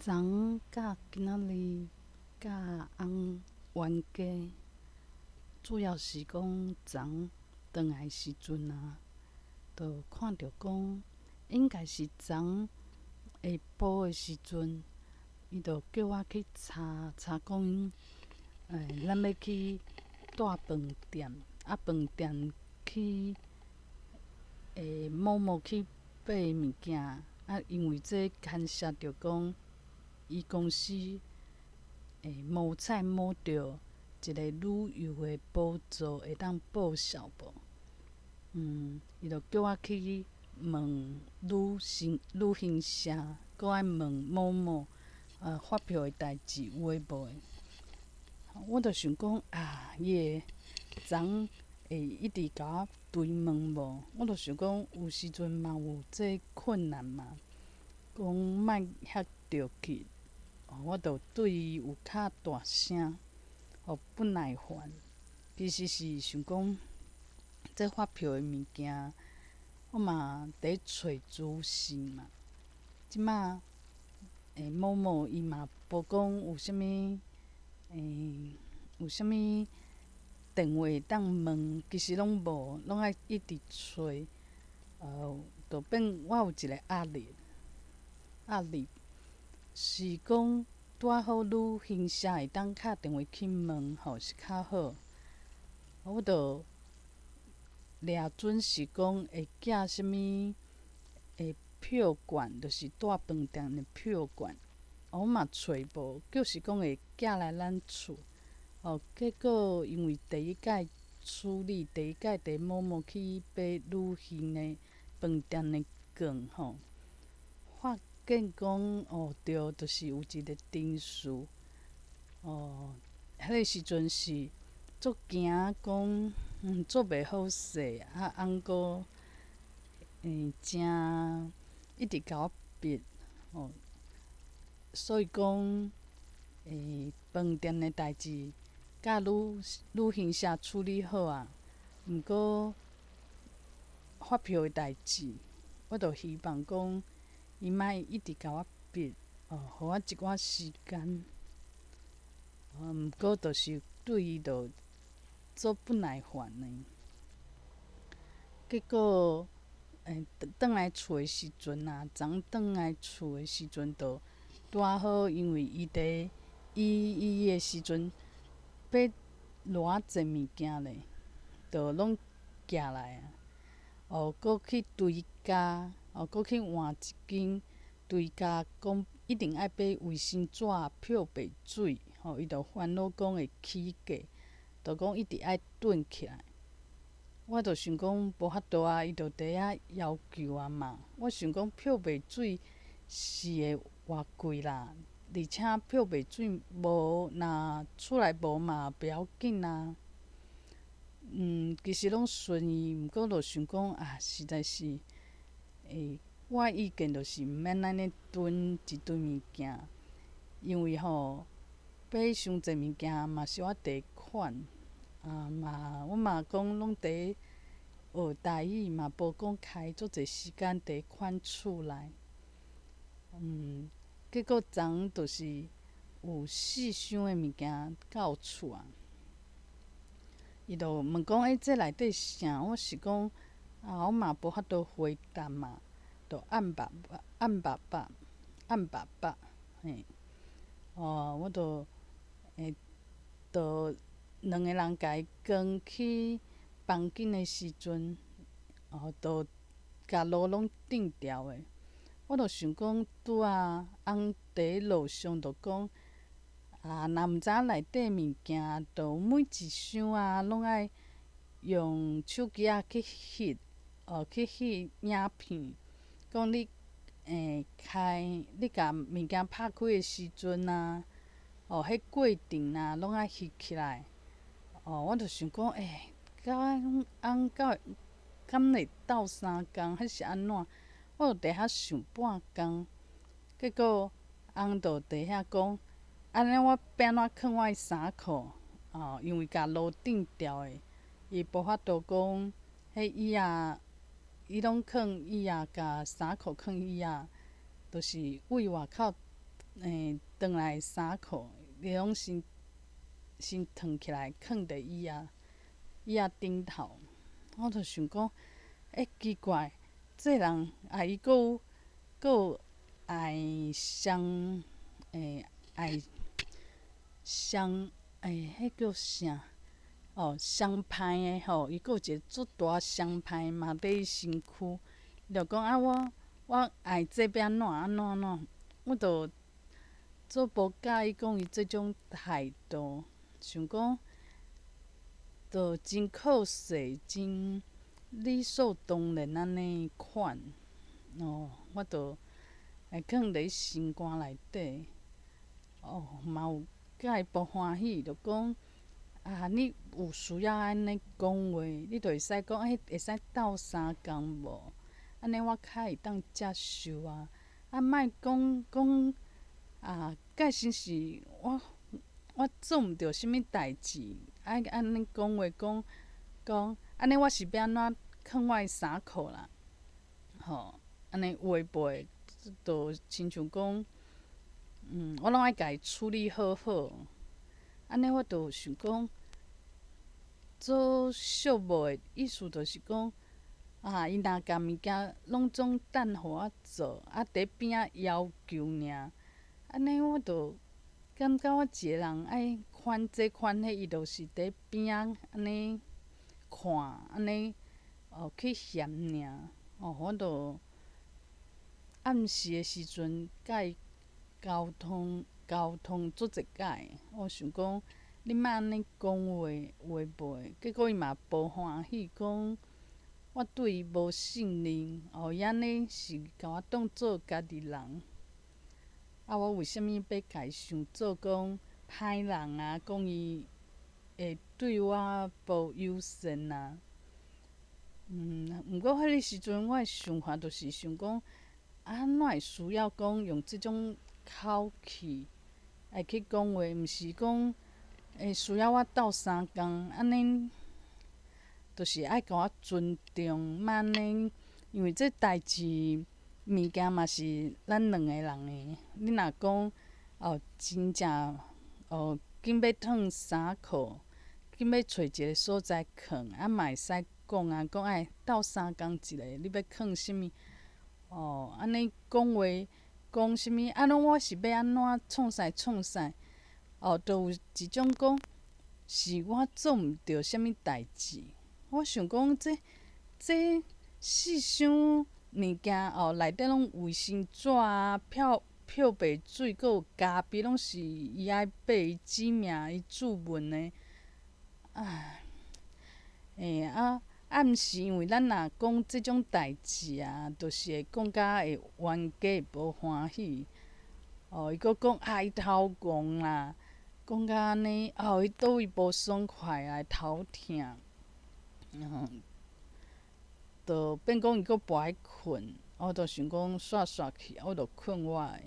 昨甲今仔日甲翁冤家，主要是讲昨转来时阵啊，就看着讲，应该是昨下晡的时阵，伊就叫我去查查讲，咱要去大饭店，饭店去某某去买物件，因为这牵涉着讲，伊公司某彩摸着一个旅游的补助会当报销无？伊就叫我去问旅行社，搁爱问某某发票的代志有诶无诶。我就想讲伊会昨会一直甲我追问无？我就想讲有时阵嘛有这困难嘛，讲莫遐着急。我就对伊有较大声，不耐烦。其实是想讲，这发票的物件，我嘛伫找资讯嘛。即马某某伊嘛无讲有啥物有啥物电话当问，其实拢无，拢爱一直找。就变我有一个压力，是讲拄好旅行社会当敲电话去问是较好。我就掠准是讲会寄啥物票券，就是大饭店的票券。我嘛找无，就是讲会寄来咱厝。结果因为第一届处理，第一届伫某某去买旅行的饭店的券发现讲对，就是有一个定数。迄个时阵是足惊讲做袂好势，翁阁真一直甲我逼。所以讲饭店的代志甲旅行社处理好啊，毋过发票的代志，我就希望讲伊莫一直甲我逼，互我一寡时间。毋过就是对伊就做不耐烦的。结果转来厝的时阵啊，昨转来厝的时阵，就拄好，因为伊的时阵买偌济物件咧，就拢寄来啊。搁去追加，搁去换一间追加，讲一定爱买卫生纸、漂白水，伊就烦恼讲会起价，就讲一直爱囤起来。我就想讲无法度啊，伊就伫遐要求啊嘛。我想讲漂白水是会偌贵啦，而且漂白水若出来无嘛不要紧啊。其实拢顺意，毋过就想讲实在是我的意见就是毋免安尼囤一堆物件，因为买伤济物件嘛是我第一款。我嘛讲拢伫学台语，嘛无讲开足济时间伫款厝内。结果昨就是有四箱的物件到厝啊。伊就问讲这内底啥？我是讲我嘛无法度回答嘛，就按爸爸，嘿。我就两个人甲伊扛去房间的时阵，就甲路拢顶牢的。我就想讲，翁伫咧路上就讲若毋知影内底物件，就每一箱拢爱用手机去翕，去翕影片。讲你你甲物件拍开的时阵迄过程拢爱翕起来。我就想讲，翁敢会斗3工，还是安怎？我就伫遐想半工，结果翁就伫遐讲，安尼我要安怎藏我的衫裤？因为甲路顶牢的，伊无法度讲，迄椅伊拢藏椅甲衫裤藏椅就是为外口转来的衫裤，会拢先脱起来，囥伫椅仔顶头。我就想讲，奇怪，这人伊佫有爱爱双迄叫啥？双排的吼，伊佫有一个足大双排嘛，伫伊身躯。就讲我爱这要安怎，我就做无介意讲伊即种态度，想讲，就真靠势，真理所当然安尼款。我就会囥伫心肝内底。嘛有介不欢喜，就讲你有需要安尼讲话，你就会使讲，会使斗相共无？安尼我较会当接受啊。莫讲介先是我做毋着啥物代志，爱安尼讲话讲，安尼我是要安怎囥我的衫裤啦？安尼话袂，就亲像讲，我拢爱家己处理好好。安尼我就想讲，做寂寞的意思就是讲，伊若甲物件拢总等互我做，伫边仔要求尔。安尼我就感觉我一个人爱款这款迄，伊就是伫边仔安尼看，安尼去嫌尔。我就暗时的时阵，甲伊沟通做一摆。我想讲，你莫安尼讲话袂，结果伊嘛无欢喜，讲我对伊无信任。伊安尼是甲我当做家己人。我为虾米要家想做讲歹人啊？讲伊会对我无友善啊？毋过迄个时阵，我的想法就是想讲，怎会需要讲用即种口气来去讲话？毋是讲会需要我斗相共，安尼就是爱甲我尊重，莫安尼，因为这代志物件嘛是咱两个人的。你若讲真正紧要脱衫裤，紧要找一个所在囥，嘛会使讲讲爱斗相共一下，你要囥啥物？安尼讲话讲啥物？拢我是要安怎创啥？就有一种讲是我做毋着啥物代志。我想讲这四箱物件内底拢卫生纸啊、漂白水，阁有咖啡，拢是伊爱买，伊指名伊注文的。毋是因为咱若讲即种代志啊，就是会讲甲会冤家无欢喜。伊阁讲伊头戆啦，讲甲安尼，伊倒位无爽快啊，头痛。就变讲伊阁跋去困，我就想讲煞去，我就困我的。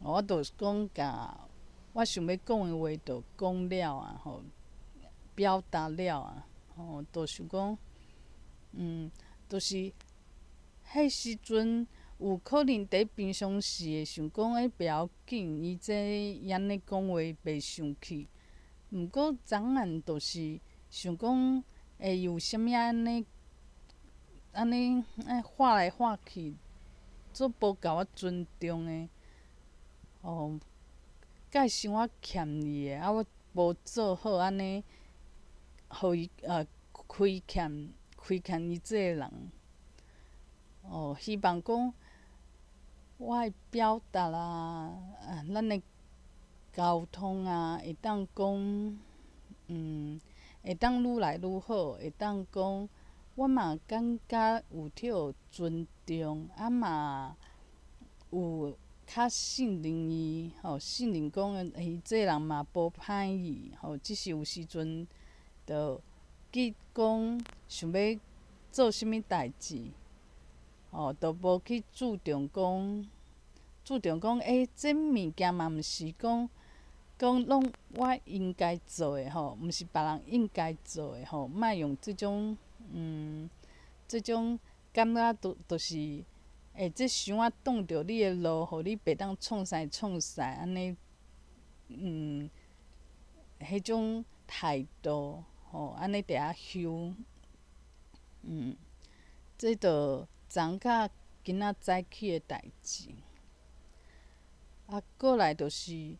我就讲甲我想要讲的话，就讲了啊，表达了啊，就想讲，就是迄时阵有可能伫平常时会想讲，袂要紧，伊安尼讲话袂生气。毋过昨暗就是想讲，会有啥物安尼划来划去，做无甲我尊重的。介生我欠伊的，我无做好安尼，互伊亏欠伊这个人。希望讲我的表达啊，咱的沟通啊，会当讲，会当愈来愈好，会当讲，我嘛感觉有着尊重，嘛有较信任伊，信任讲伊这个人嘛无歹意，只是有时阵着去讲想要做啥物代志，着无去注重讲，这物件嘛毋是讲拢我应该做的毋是别人应该做的莫用即种感觉就是即箱仔挡着你的路，互你袂当创啥创啥，安尼，迄种态度，安尼伫遐休，即着昨甲今仔早起的代志。过来就是，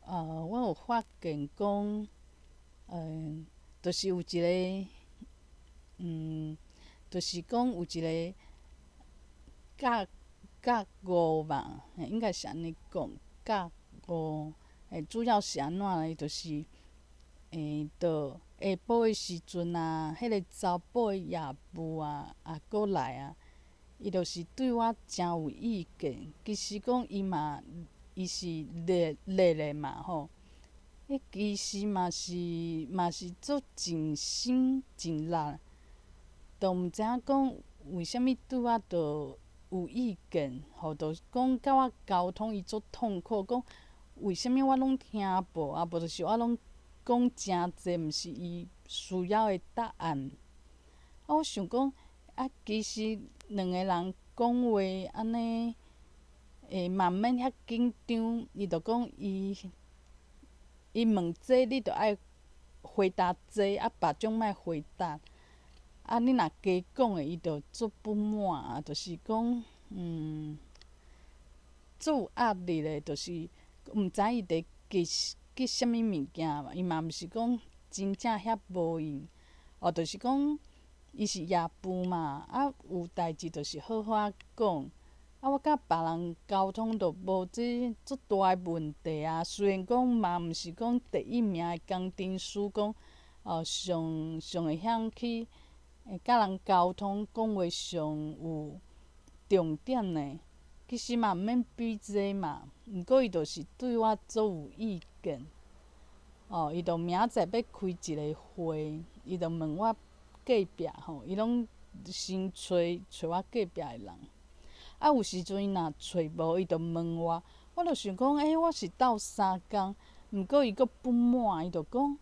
我有发现讲，就是有一个，就是讲有一个教误嘛，应该是安尼讲，教误，主要是安怎呢？就是，着下晡的时阵啊，迄个查甫的夜妇啊，也过来啊，伊就是对我诚有意见。其实讲伊是烈的嘛吼，其实嘛是做尽心尽力，都毋知影讲为虾米对我着有意见，着讲甲我沟通伊足痛苦，讲为虾米我拢听无，啊无就是我拢讲诚济，毋是伊需要的答案。我想讲，其实两个人讲话安尼，嘛毋免遐紧张。伊着讲伊问这，你着爱回答这，别种莫回答。你若加讲的，伊着足不满，就是讲，足有压力的，就是毋知伊伫急啥物物件嘛。伊嘛毋是讲真正遐无用，就是讲伊是夜妇嘛，有代志就是好好讲。我甲别人沟通着无即足大的问题啊。虽然讲嘛毋是讲第一名的工程师，讲上会晓去甲人沟通，讲话上有重点的。其实嘛毋免比这嘛，毋过伊就是对我足有意见。伊就明仔载要开一个会，伊就问我隔壁吼，伊拢先找我隔壁的人。有时阵伊若找无，伊就问我。我就想讲，我是斗相共，毋过伊阁不满，伊就讲，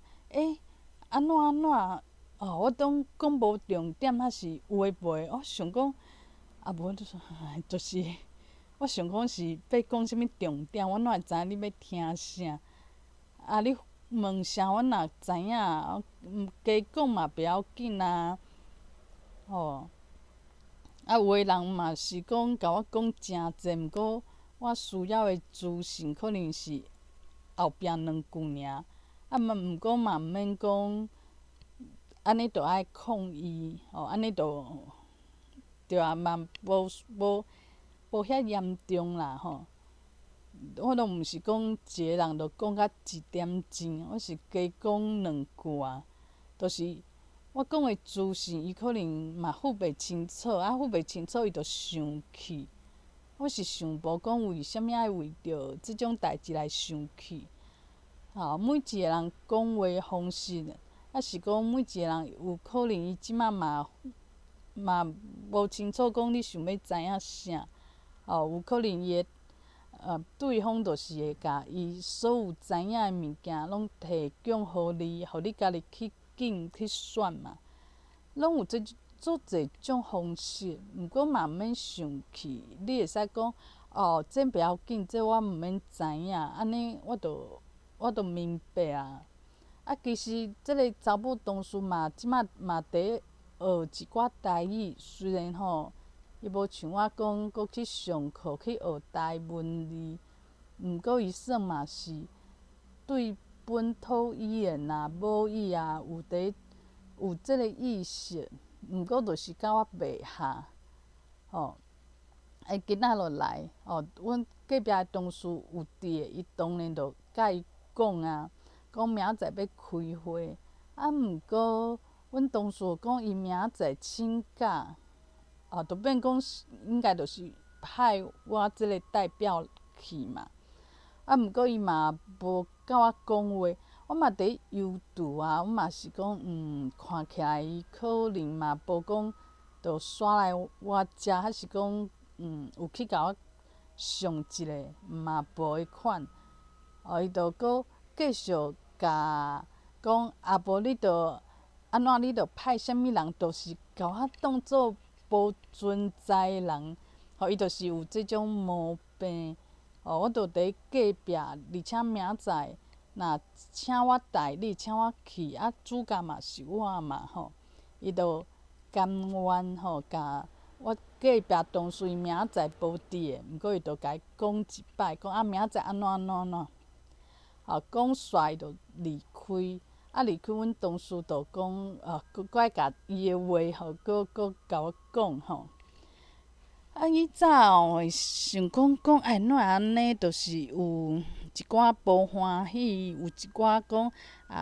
安怎安怎，我拢讲无重点，还是有诶无诶。我想讲，无就是，我想讲是要讲啥物重点，我哪会知影你要听啥？你问啥，我若知影，加讲嘛袂要紧啊。有诶人嘛是讲甲我讲诚济，毋过我需要诶资讯可能是后壁2句尔。毋过嘛毋免讲，安尼着爱抗议，安尼着对啊，嘛无遐严重啦吼。我拢毋是讲一个人着讲到1点钟，我是加讲2句啊。就是我讲诶资讯，伊可能嘛翕袂清楚，翕袂清楚伊着生气。我是想无讲为虾米爱为着即种代志来生气。每一个人讲话方式，是讲每一个人有可能伊即马嘛无清楚讲你想要知影啥。有可能伊的对方就是会甲伊所有知影的物件拢提供互你，互你家己去去选嘛。拢有足侪种方式，毋过嘛毋免生气。你会使讲，这袂要紧，这我毋免知影，安尼我着明白啊。其实即个查某同事嘛，即马嘛伫学一寡台语，虽然吼，伊无像我讲，搁去上课去学台文字，毋过伊算嘛是对本土语言啊、母语啊有即个意识。毋过就是甲我袂合。今仔就来，阮隔壁的同事有伫的，伊当然着甲伊讲啊，讲明仔载要开会。毋过阮同事讲伊明仔载请假，就变讲应该就是派我即个代表去嘛。毋过伊嘛无甲我讲话，我嘛伫犹豫啊。我嘛是讲，看起来伊可能嘛无讲着煞来我遮，还是讲，有去甲我上一个嘛无的款。伊着搁继续甲讲，无你着安怎？你着派啥物人？就是甲我当做无存在的人。伊就是有即种毛病，我著伫隔壁，而且明仔若请我带你，请我去，主角嘛是我嘛伊著甘愿甲我隔壁同事伊明仔无伫个，毋过伊著甲伊讲一摆，讲明仔安怎，讲煞伊著离开。离开阮同事著讲，搁爱甲伊的话搁甲我讲以早会想讲，怎会安尼？就是有一寡无欢喜，有一寡讲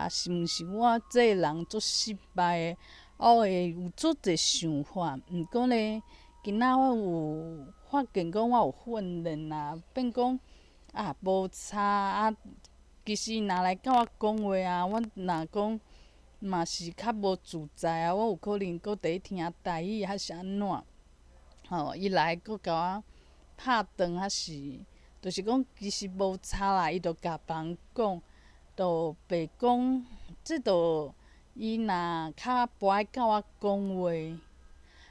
是毋是我这个人足失败的，会有足侪想法。毋过呢，今仔我有发现讲我有训练啦，变讲无差其实伊若来甲我讲话我若讲嘛是较无自在我有可能搁伫咧听台语还是安怎？伊来搁甲我拍断是，就是讲其实无差啦，伊著甲别人讲，著白讲，即著伊若较无爱甲我讲话，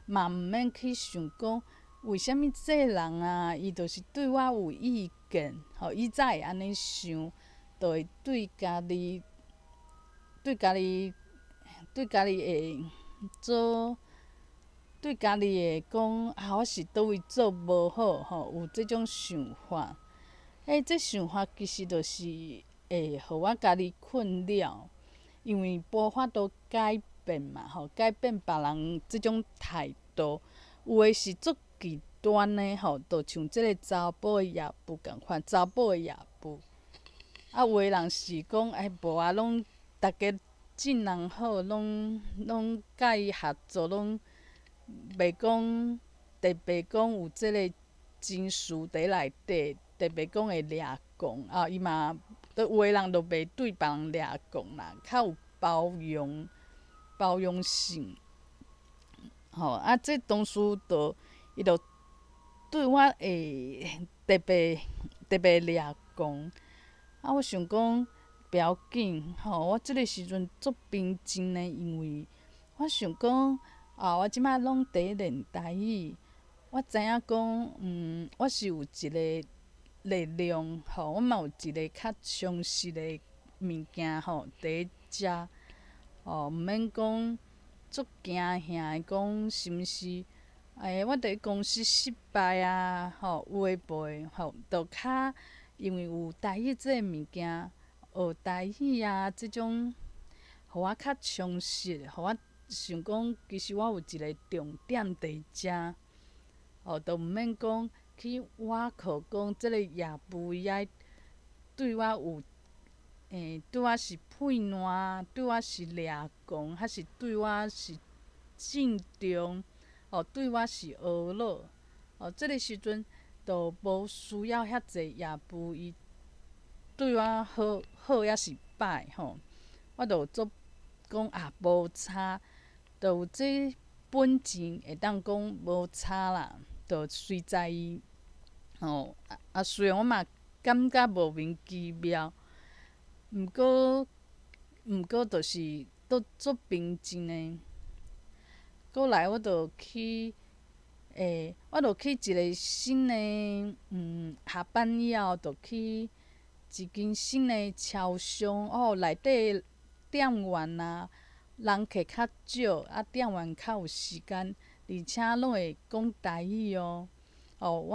嘛毋免去想讲为虾物这个人伊就是对我有意见，伊才会安尼想，著会对家己会做。对家己会讲我是倒位做无好有即种想法。即想法其实就是会互我家己困扰，因为无法度改变嘛改变别人即种态度，有诶是足极端诶就像即个查甫诶夜妇共款，查甫诶夜妇。有诶人是讲无拢逐家真人好，拢甲伊合作，拢袂讲特别讲有即个情绪伫内底，特别讲会掠讲伊嘛，有诶人就袂对别人掠讲啦，较有包容性。这同事伊就对我会特别掠讲。我想讲不要紧我即个时阵足平静的，因为我想讲我即摆拢伫咧练台语，我知影讲我是有一个力量我嘛有一个较充实的物件伫咧遮毋免讲足惊吓的讲是毋是我伫咧公司失败有诶无诶著较因为有台语即个物件，学台语即种，互我较充实，互我想讲，其实我有一个重点伫遮，著毋免讲去倚靠讲即个夜妇伊爱对我有对我是配烂，对我是掠讲，还是对我是敬重，对我是学老，即个时阵著无需要遐济夜妇伊对我好抑是歹我著做讲无差，著有这本钱会当讲无差啦，著随在伊虽然我嘛感觉莫名其妙，毋过就是都足平静的。过来我著去一个新的下班以后，著去一间新的超商内底店员人客较少，店员较有时间，而且拢会讲台语我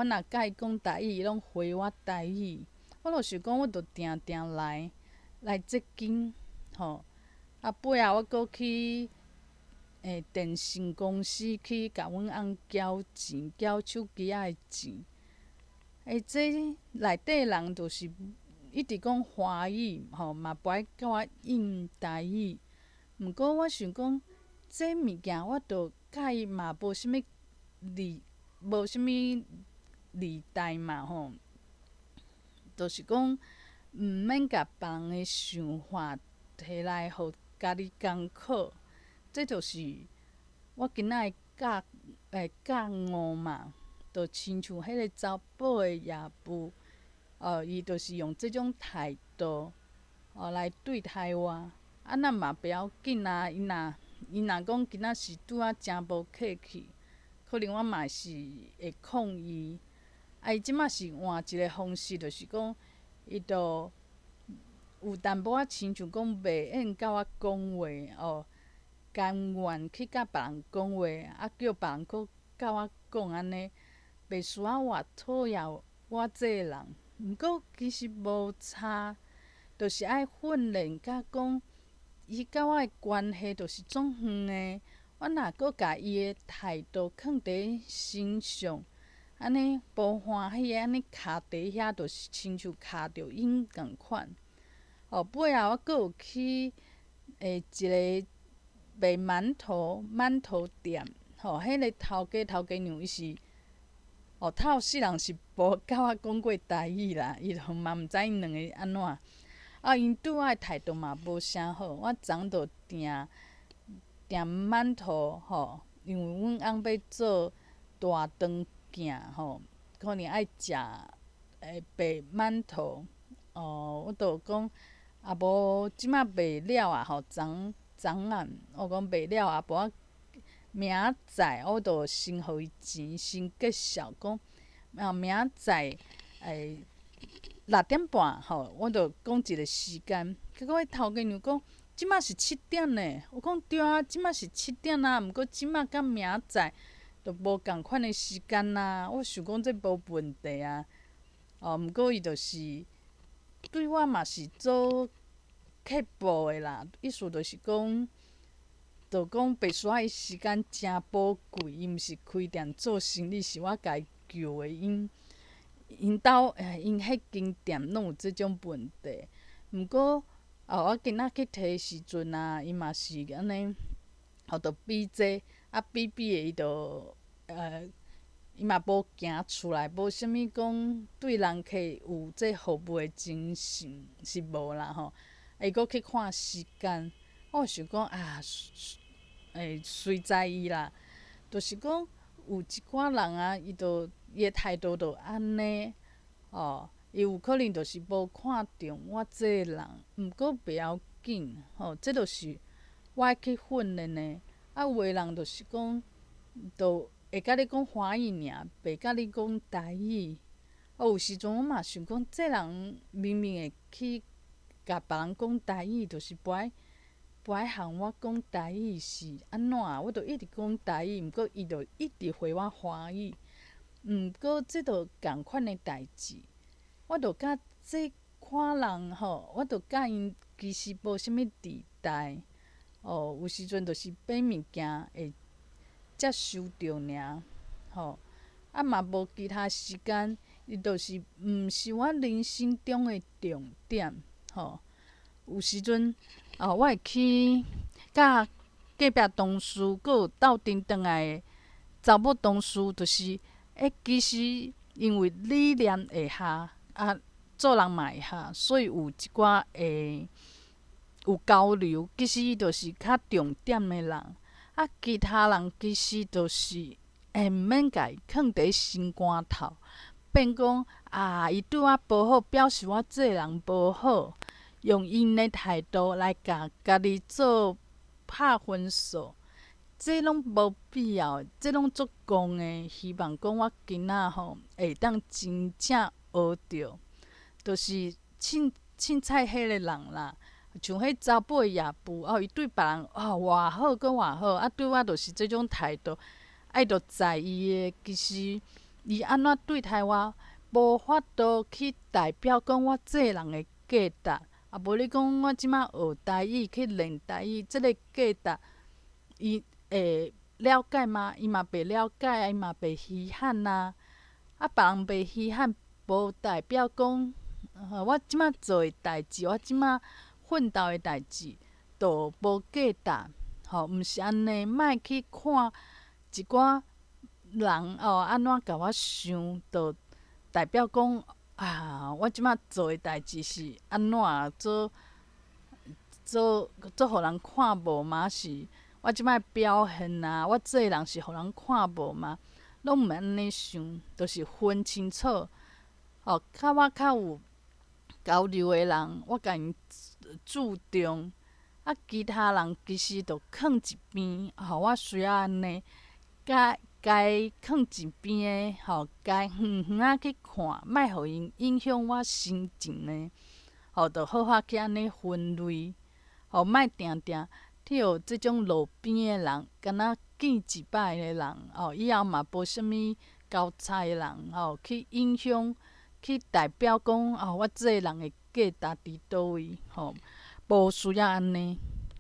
若甲伊讲台语，伊拢回我台语。我就想讲，我著定定来即间尾仔我阁去电信公司去甲阮翁缴钱，缴手机仔的钱。这内底人就是一直讲华语嘛无爱甲我应台语。毋过我想讲，这物件我著甲伊嘛无啥物利害嘛就是讲毋免甲别人的想法摕来互家己艰苦。这就是我今仔的觉悟嘛，就亲像迄个查甫的夜妇伊就是用即种态度来对待我。那嘛不要紧伊若讲今仔是对我诚无客气，可能我嘛是会抗议。伊即马是换一个方式，就是讲，伊著有淡薄仔亲像讲袂愿甲我讲话哦，甘愿去甲别人讲话，叫别人佫甲我讲安尼，袂需要我讨厌我这个人。毋过其实无差，就是爱训练甲讲，伊甲我的关系就是总远的。我若佫甲伊的态度放伫身上，安尼无欢喜的，安尼徛伫遐，就是亲像徛着因共款。尾仔我佫有去一个卖馒头店，迄个头家娘伊是，透世人是无甲我讲过台语啦，伊就嘛毋知因两个安怎。因对我的态度嘛无啥好，我昨昏就订馒头因为阮翁要做大肠镜可能爱食白馒头我就讲无即马卖了昨暗我讲卖了无我明仔载我就先互伊钱先结束，讲明仔载6点半我就讲一个时间。结果迄头家娘讲即马是7点呢，我讲对啊，即马是7点啊，毋过即马甲明仔载就无共款的时间啊。我想讲这无问题啊。毋过伊就是对我嘛是做刻薄的啦，意思就是讲，袂需要伊时间诚宝贵，伊毋是开店做生意，是我家己救的。因迄间店拢有即种问题。毋过我今仔去摕的时阵伊嘛是安尼，着比这比的伊着伊嘛无行出来，无啥物讲对人客有这服务的精神是无啦伊佫去看时间，我想讲随在伊啦。就是讲有一寡人伊的态度就安尼伊有可能就是无看中我这个人，毋过袂要紧这就是我爱去训练的。有的人就是讲，就会甲你讲华语尔，袂甲你讲台语。有时阵我嘛想讲，这人明明会去甲别人讲台语，就是不爱学我讲台语是安怎？我着一直讲台语，毋过伊着一直回我华语。毋过这着共款的代志，我着甲这款人我着甲因其实无啥物地带。有时阵就是买物件会接收着尔嘛无其他时间，伊就是毋是我人生中的重点有时阵我会去甲隔壁同事，佫有斗阵转来的查某同事，就是其实因为理念会合做人嘛会合，所以有一寡会有交流。其实伊就是较重点的人，其他人其实就是毋免甲伊放伫心肝头，变讲伊对我无好，表示我这个人无好，用因的态度来甲家己做拍分数，这拢无必要，这拢足戆的。希望讲我囡仔会当真正学着，就是凊彩迄个人啦。像迄查甫的夜妇伊对别人偌好佫偌好，对我就是即种态度，爱着在意的。其实伊安怎对待我，无法度去代表讲我这个人的价值。无你讲我即马学台语去练台语，即个价值伊会了解吗？伊嘛袂了解，伊嘛袂稀罕啊。别人袂稀罕，无代表讲我即马做的代志，我即马奋斗的代志，就无价值毋是安尼。莫去看一寡人安怎甲我想，就代表讲我即马做的代志是安怎做互人看无吗？是我即摆表现我这个人是互人看无吗？拢毋免安尼想，就是分清楚甲我较有交流的人，我甲因注重其他人其实就囥一边，我需要安尼。甲家囥一边诶，家远远仔去看，莫互因影响我心情呢。着好好去安尼分类，莫定定替即种路边诶人，敢若见一摆诶人，以后嘛无啥物交叉诶人，去影响，去代表讲，我即个人诶价值伫倒位，无需要安尼。